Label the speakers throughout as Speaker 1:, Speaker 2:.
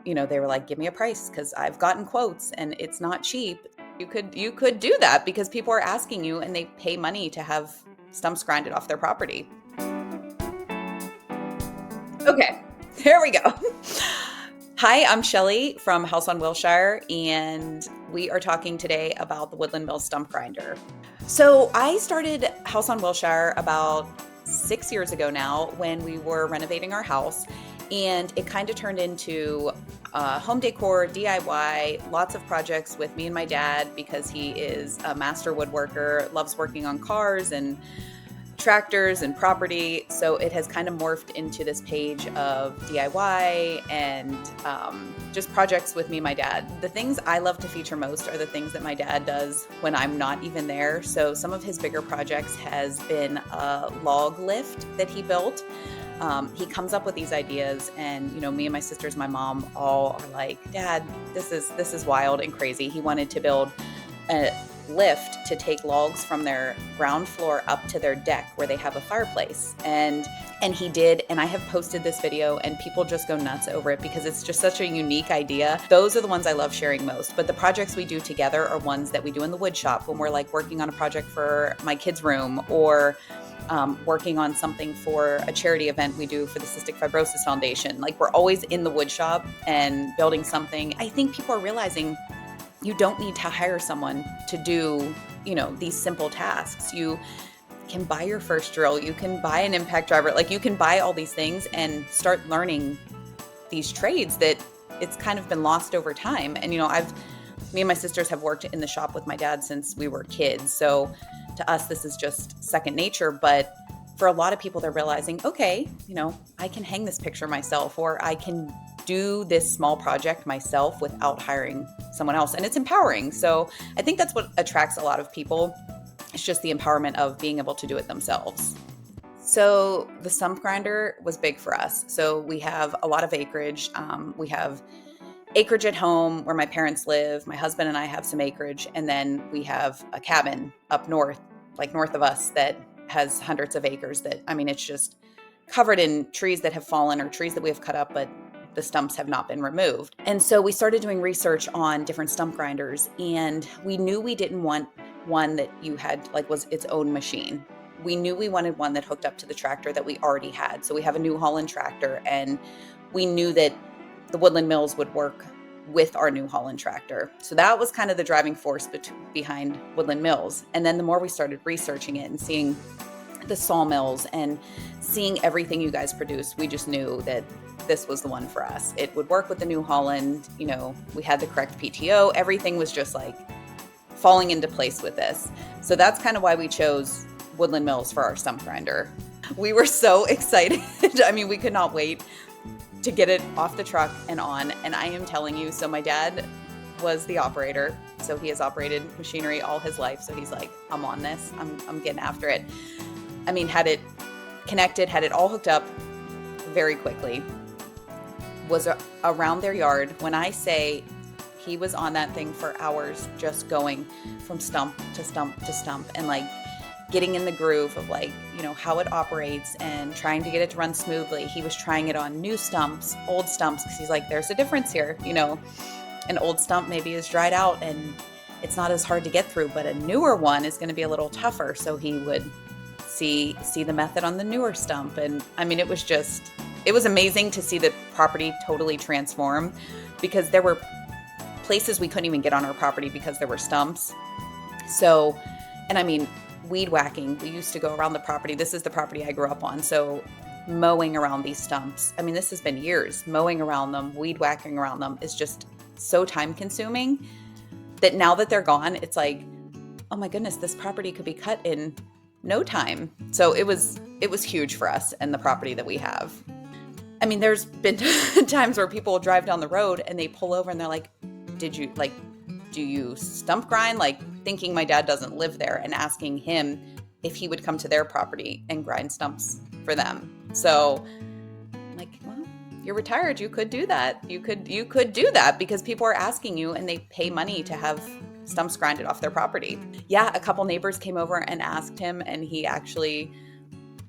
Speaker 1: they were like, give me a price because I've gotten quotes and it's not cheap. You could do that because people are asking you and they pay money to have stumps grinded off their property. Okay, here we go. Hi, I'm Sheli from House on Wilshire, and we are talking today about the Woodland Mills Stump Grinder. So I started House on Wilshire about 6 years ago now when we were renovating our house, and it kind of turned into home decor, DIY, lots of projects with me and my dad because he is a master woodworker, loves working on cars and tractors and property. So it has kind of morphed into this page of DIY and just projects with me and my dad. The things I love to feature most are the things that my dad does when I'm not even there. So some of his bigger projects has been a log lift that he built. He comes up with these ideas and, me and my sisters, my mom, all are like, Dad, this is wild and crazy. He wanted to build a lift to take logs from their ground floor up to their deck where they have a fireplace. And he did, and I have posted this video and people just go nuts over it because it's just such a unique idea. Those are the ones I love sharing most. But the projects we do together are ones that we do in the wood shop when we're like working on a project for my kids' room or working on something for a charity event we do for the Cystic Fibrosis Foundation. Like, we're always in the wood shop and building something. I think people are realizing you don't need to hire someone to do, these simple tasks. You can buy your first drill, you can buy an impact driver, like you can buy all these things and start learning these trades that it's kind of been lost over time. And, me and my sisters have worked in the shop with my dad since we were kids. So to us, this is just second nature. But for a lot of people, they're realizing, okay, I can hang this picture myself, or I can do this small project myself without hiring someone else. And it's empowering. So I think that's what attracts a lot of people. It's just the empowerment of being able to do it themselves. So the stump grinder was big for us. So we have a lot of acreage. We have acreage at home where my parents live. My husband and I have some acreage. And then we have a cabin up north, like north of us, that has hundreds of acres it's just covered in trees that have fallen or trees that we have cut up, but the stumps have not been removed. And so we started doing research on different stump grinders, and we knew we didn't want one that you had was its own machine. We knew we wanted one that hooked up to the tractor that we already had. So we have a New Holland tractor, and we knew that the Woodland Mills would work with our New Holland tractor. So that was kind of the driving force behind Woodland Mills. And then the more we started researching it and seeing the sawmills and seeing everything you guys produce, we just knew that this was the one for us. It would work with the New Holland. We had the correct PTO. Everything was just falling into place with this. So that's kind of why we chose Woodland Mills for our stump grinder. We were so excited. We could not wait to get it off the truck and on. And I am telling you, so my dad was the operator. So he has operated machinery all his life. So he's like, I'm on this. I'm getting after it. Had it connected, had it all hooked up very quickly, was around their yard. When I say he was on that thing for hours, just going from stump to stump to stump and getting in the groove of how it operates and trying to get it to run smoothly. He was trying it on new stumps, old stumps, because he's like, there's a difference here. An old stump maybe is dried out and it's not as hard to get through, but a newer one is going to be a little tougher. So he would see the method on the newer stump. And it was amazing to see the property totally transform, because there were places we couldn't even get on our property because there were stumps. So, weed whacking. We used to go around the property. This is the property I grew up on. So mowing around these stumps. This has been years. Mowing around them, weed whacking around them is just so time consuming that now that they're gone, it's like, oh my goodness, this property could be cut in no time. So it was huge for us and the property that we have. There's been times where people drive down the road and they pull over and they're like, do you stump grind? Thinking my dad doesn't live there and asking him if he would come to their property and grind stumps for them. So I'm like, well, you're retired. You could do that. You could do that because people are asking you and they pay money to have stumps grinded off their property. Yeah, a couple neighbors came over and asked him, and he actually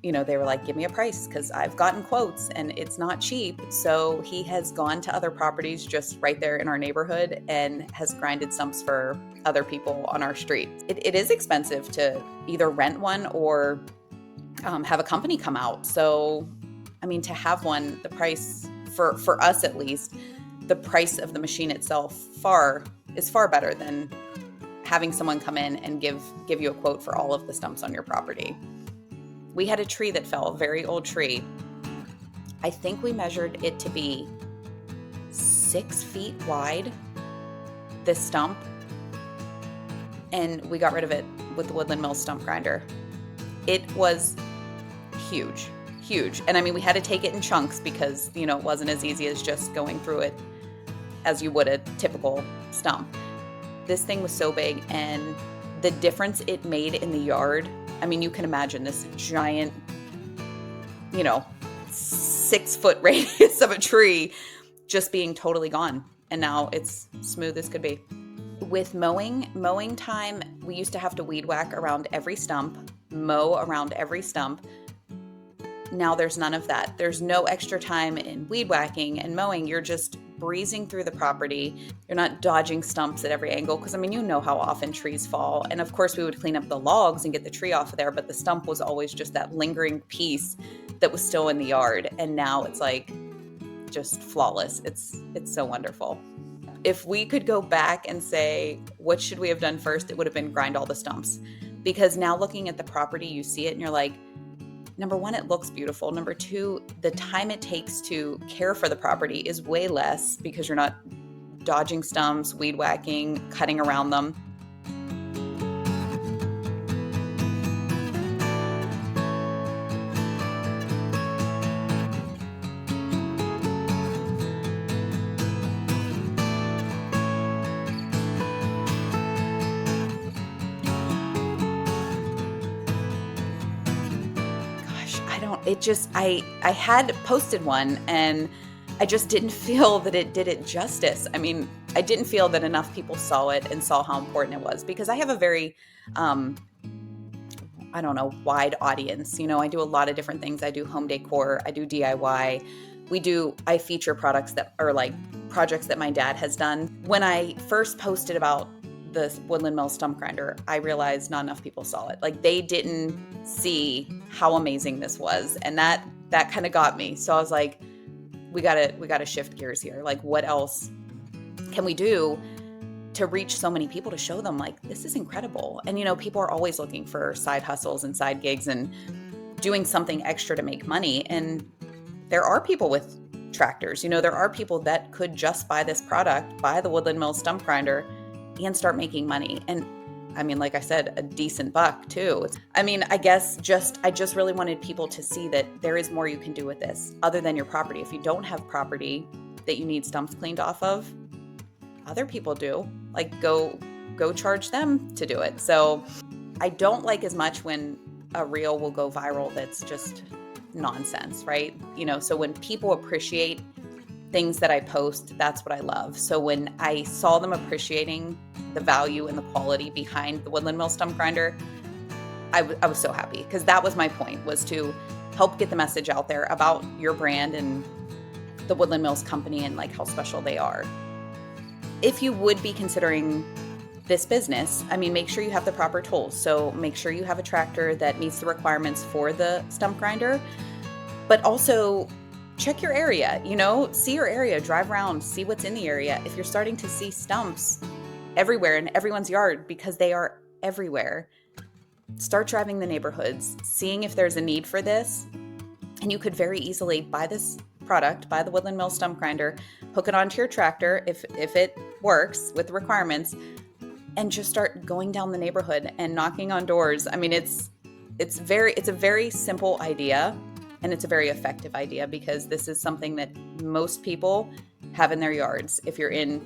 Speaker 1: they were like, give me a price because I've gotten quotes and it's not cheap. So he has gone to other properties just right there in our neighborhood and has grinded stumps for other people on our street. It is expensive to either rent one or have a company come out. So, I mean, to have one, the price for us at least, the price of the machine itself is far better than having someone come in and give you a quote for all of the stumps on your property. We had a tree that fell, a very old tree. I think we measured it to be 6 feet wide, this stump, and we got rid of it with the Woodland Mills Stump Grinder. It was huge. And I mean, we had to take it in chunks because, it wasn't as easy as just going through it as you would a typical stump. This thing was so big, and the difference it made in the yard, I mean, you can imagine this giant, 6-foot radius of a tree just being totally gone. And now it's smooth as could be. With mowing time, we used to have to weed whack around every stump, mow around every stump. Now there's none of that. There's no extra time in weed whacking and mowing. You're just breezing through the property. You're not dodging stumps at every angle because, I mean, you know how often trees fall. And of course we would clean up the logs and get the tree off of there, but the stump was always just that lingering piece that was still in the yard. And now it's like just flawless. It's so wonderful. If we could go back and say, what should we have done first? It would have been grind all the stumps. Because now looking at the property, you see it and you're like, number one, it looks beautiful. Number two, the time it takes to care for the property is way less because you're not dodging stumps, weed whacking, cutting around them. I had posted one and I just didn't feel that it did it justice. I mean, I didn't feel that enough people saw it and saw how important it was because I have a very, wide audience. I do a lot of different things. I do home decor. I do DIY. I feature products that are like projects that my dad has done. When I first posted about the Woodland Mills Stump Grinder, I realized not enough people saw it. Like they didn't see how amazing this was. And that kind of got me. So I was like, we gotta shift gears here. Like what else can we do to reach so many people to show them like, this is incredible. And people are always looking for side hustles and side gigs and doing something extra to make money. And there are people with tractors, there are people that could just buy this product, buy the Woodland Mills Stump Grinder and start making money. And I mean, like I said, a decent buck too. I mean, I just really wanted people to see that there is more you can do with this other than your property. If you don't have property that you need stumps cleaned off of, other people do. Like go charge them to do it. So I don't like as much when a reel will go viral that's just nonsense, right? So when people appreciate things that I post, that's what I love. So when I saw them appreciating the value and the quality behind the Woodland Mills Stump Grinder, I was so happy because that was my point, was to help get the message out there about your brand and the Woodland Mills company and like how special they are. If you would be considering this business, I mean, make sure you have the proper tools. So make sure you have a tractor that meets the requirements for the stump grinder, but also check your area, see your area, drive around, see what's in the area. If you're starting to see stumps everywhere in everyone's yard, because they are everywhere, start driving the neighborhoods, seeing if there's a need for this. And you could very easily buy this product, buy the Woodland Mills Stump Grinder, hook it onto your tractor if it works with the requirements, and just start going down the neighborhood and knocking on doors. I mean, it's a very simple idea. And it's a very effective idea because this is something that most people have in their yards. If you're in,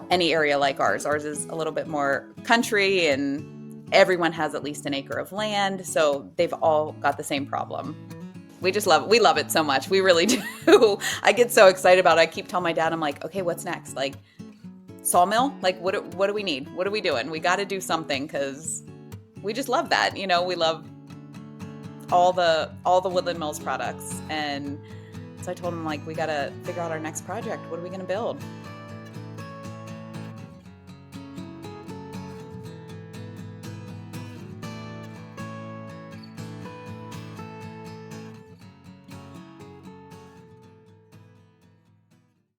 Speaker 1: any area like ours is a little bit more country and everyone has at least an acre of land. So they've all got the same problem. We just love it. We love it so much. We really do. I get so excited about it. I keep telling my dad, I'm like, okay, what's next? Like sawmill? Like what do we need? What are we doing? We got to do something because we just love that. We love all the Woodland Mills products. And so I told him, like, we got to figure out our next project. What are we going to build?